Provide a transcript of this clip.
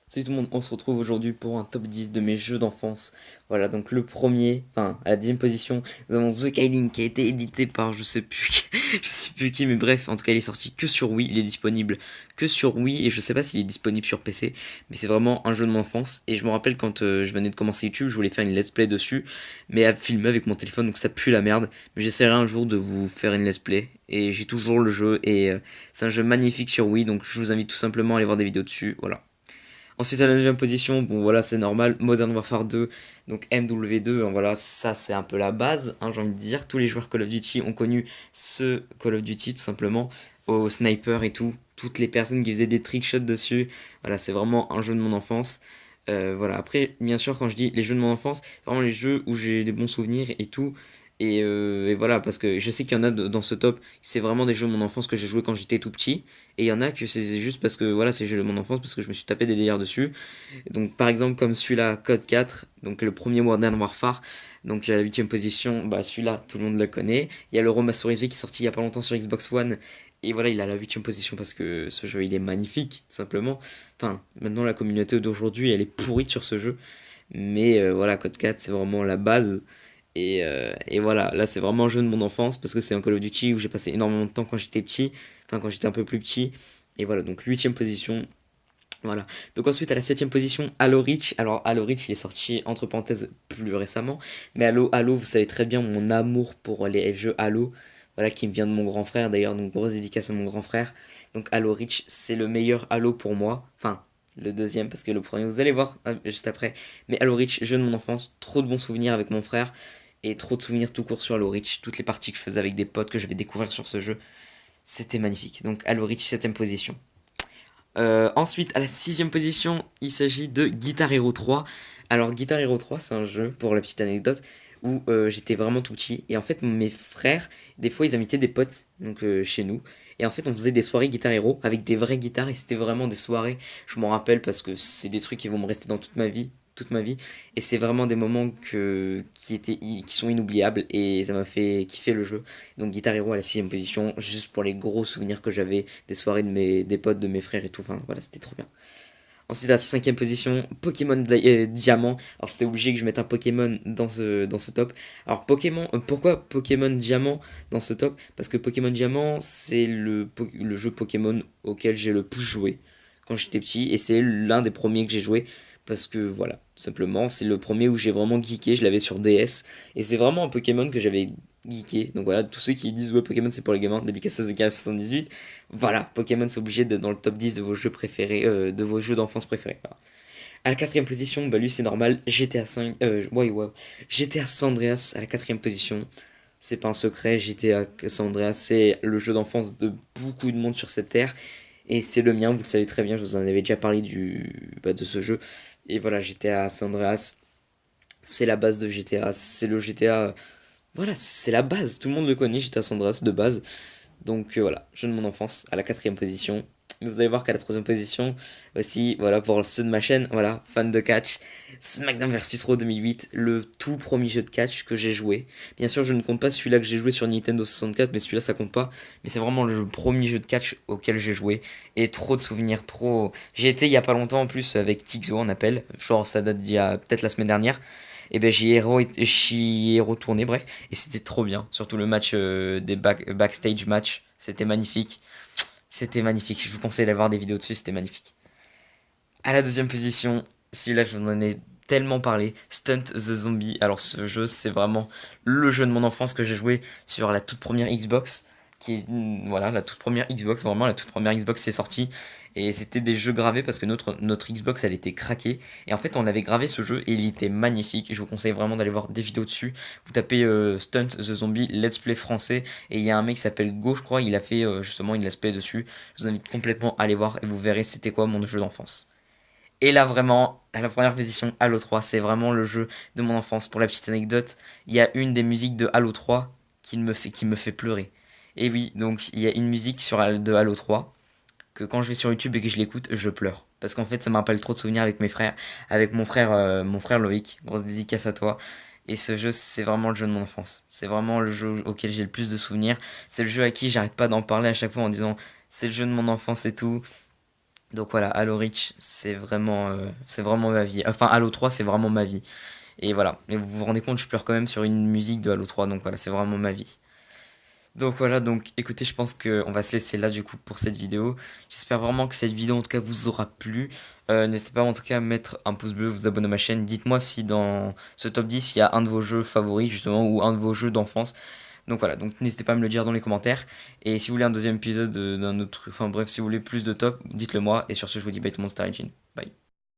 Salut tout le monde, on se retrouve aujourd'hui pour un top 10 de mes jeux d'enfance. Voilà, donc le premier, enfin à la 10e position, nous avons The Kyling qui a été édité par je sais plus, je sais plus qui, mais bref, en tout cas il est sorti que sur Wii, il est disponible que sur Wii et je sais pas s'il est disponible sur PC, mais c'est vraiment un jeu de mon enfance. Et je me rappelle quand je venais de commencer YouTube, je voulais faire une let's play dessus, mais à filmer avec mon téléphone donc ça pue la merde. Mais j'essaierai un jour de vous faire une let's play et j'ai toujours le jeu et c'est un jeu magnifique sur Wii donc je vous invite tout simplement à aller voir des vidéos dessus, voilà. Ensuite, à la 9e position, bon voilà, c'est normal, Modern Warfare 2, donc MW2, voilà, ça c'est un peu la base, hein, j'ai envie de dire. Tous les joueurs Call of Duty ont connu ce Call of Duty tout simplement, au sniper et tout. Toutes les personnes qui faisaient des trickshots dessus, voilà, c'est vraiment un jeu de mon enfance. Voilà, après, bien sûr, quand je dis les jeux de mon enfance, c'est vraiment les jeux où j'ai des bons souvenirs et tout. Et voilà, parce que je sais qu'il y en a dans ce top, c'est vraiment des jeux de mon enfance que j'ai joué quand j'étais tout petit. Et il y en a que c'est juste parce que voilà, c'est les jeux de mon enfance, parce que je me suis tapé des délires dessus. Donc par exemple, comme celui-là, Code 4, donc le premier Modern Warfare, donc à la 8e position, bah celui-là, tout le monde le connaît. Il y a le remasterisé qui est sorti il y a pas longtemps sur Xbox One. Et voilà, il a la 8e position parce que ce jeu il est magnifique, tout simplement. Enfin, maintenant la communauté d'aujourd'hui elle est pourrie sur ce jeu. Mais voilà, Code 4 c'est vraiment la base. Et voilà, là c'est vraiment un jeu de mon enfance parce que c'est un Call of Duty où j'ai passé énormément de temps quand j'étais petit, enfin quand j'étais un peu plus petit. Et voilà, donc 8e position. Voilà. Donc ensuite à la 7e position, Halo Reach. Alors Halo Reach il est sorti entre parenthèses plus récemment. Mais Halo, vous savez très bien mon amour pour les jeux Halo. Voilà, qui me vient de mon grand frère d'ailleurs, donc grosse dédicace à mon grand frère. Donc Halo Reach, c'est le meilleur Halo pour moi. Enfin, le deuxième, parce que le premier, vous allez voir juste après. Mais Halo Reach, jeu de mon enfance, trop de bons souvenirs avec mon frère. Et trop de souvenirs tout court sur Halo Reach. Toutes les parties que je faisais avec des potes que je vais découvrir sur ce jeu. C'était magnifique. Donc Halo Reach, 7e position. Ensuite, à la 6e position, il s'agit de Guitar Hero 3. Alors, Guitar Hero 3, c'est un jeu, pour la petite anecdote, où j'étais vraiment tout petit. Et en fait, mes frères, des fois, ils invitaient des potes donc, chez nous. Et en fait, on faisait des soirées Guitar Hero avec des vraies guitares. Et c'était vraiment des soirées, je m'en rappelle parce que c'est des trucs qui vont me rester dans toute ma vie. Toute ma vie. Et c'est vraiment des moments qui sont inoubliables. Et ça m'a fait kiffer le jeu. Donc Guitar Hero à la 6e position, juste pour les gros souvenirs que j'avais des soirées des potes, de mes frères et tout. Enfin voilà, c'était trop bien. Ensuite à la 5e position, Pokémon Diamant. Alors c'était obligé que je mette un Pokémon dans ce top. Alors Pokémon, pourquoi Pokémon Diamant dans ce top? Parce que Pokémon Diamant, c'est le jeu Pokémon auquel j'ai le plus joué quand j'étais petit. Et c'est l'un des premiers que j'ai joué. Parce que voilà, tout simplement, c'est le premier où j'ai vraiment geeké. Je l'avais sur DS. Et c'est vraiment un Pokémon que j'avais geeké. Donc voilà, tous ceux qui disent ouais, Pokémon c'est pour les gamins, dédicace à The78. Voilà, Pokémon c'est obligé d'être dans le top 10 de vos jeux préférés, de vos jeux d'enfance préférés. Voilà. À la 4e position, bah lui c'est normal, GTA 5, GTA San Andreas à la 4e position. C'est pas un secret, GTA San Andreas c'est le jeu d'enfance de beaucoup de monde sur cette terre. Et c'est le mien, vous le savez très bien, je vous en avais déjà parlé de ce jeu. Et voilà, GTA San Andreas, c'est la base de GTA, c'est le GTA. Voilà, c'est la base, tout le monde le connaît, GTA San Andreas de base. Donc voilà, jeu de mon enfance à la 4e position. Mais vous allez voir qu'à la 3e position aussi, voilà, pour ceux de ma chaîne, voilà, fan de catch, SmackDown vs Raw 2008, le tout premier jeu de catch que j'ai joué. Bien sûr, je ne compte pas celui-là que j'ai joué sur Nintendo 64, mais celui-là ça compte pas. Mais c'est vraiment le premier jeu de catch auquel j'ai joué. Et trop de souvenirs, trop. J'ai été il y a pas longtemps en plus avec Tixo en appel, genre ça date d'il y a peut-être la semaine dernière. Et ben j'y ai retourné, bref, et c'était trop bien. Surtout le match des backstage match, c'était magnifique. C'était magnifique. Je vous conseille d'avoir des vidéos dessus, c'était magnifique. À la 2e position, celui-là je vous en ai tellement parlé, Stunt the Zombie. Alors ce jeu c'est vraiment le jeu de mon enfance que j'ai joué sur la toute première Xbox, qui est voilà la toute première Xbox, vraiment la toute première Xbox c'est sorti. Et c'était des jeux gravés parce que notre Xbox elle était craquée. Et en fait on avait gravé ce jeu et il était magnifique. Je vous conseille vraiment d'aller voir des vidéos dessus. Vous tapez Stunt the Zombie Let's Play français et il y a un mec qui s'appelle Go je crois, il a fait justement une Let's Play dessus. Je vous invite complètement à aller voir et vous verrez c'était quoi mon jeu d'enfance. Et là, vraiment, à la première position, Halo 3, c'est vraiment le jeu de mon enfance. Pour la petite anecdote, il y a une des musiques de Halo 3 qui me fait pleurer. Et oui, donc il y a une musique de Halo 3 que quand je vais sur YouTube et que je l'écoute, je pleure. Parce qu'en fait, ça me rappelle trop de souvenirs avec mes frères, avec mon frère Loïc. Grosse dédicace à toi. Et ce jeu, c'est vraiment le jeu de mon enfance. C'est vraiment le jeu auquel j'ai le plus de souvenirs. C'est le jeu à qui j'arrête pas d'en parler à chaque fois en disant c'est le jeu de mon enfance et tout. Donc voilà, Halo Reach, c'est vraiment ma vie. Enfin, Halo 3, c'est vraiment ma vie. Et voilà, et vous vous rendez compte, je pleure quand même sur une musique de Halo 3, donc voilà, c'est vraiment ma vie. Donc voilà, donc écoutez, je pense qu'on va se laisser là du coup pour cette vidéo. J'espère vraiment que cette vidéo en tout cas vous aura plu. N'hésitez pas en tout cas à mettre un pouce bleu, vous abonner à ma chaîne. Dites-moi si dans ce top 10 il y a un de vos jeux favoris justement ou un de vos jeux d'enfance. Donc voilà, donc n'hésitez pas à me le dire dans les commentaires. Et si vous voulez un deuxième épisode d'un autre truc, enfin bref, si vous voulez plus de top, dites-le moi. Et sur ce, je vous dis bye tout le monde, c'était Regine. Bye.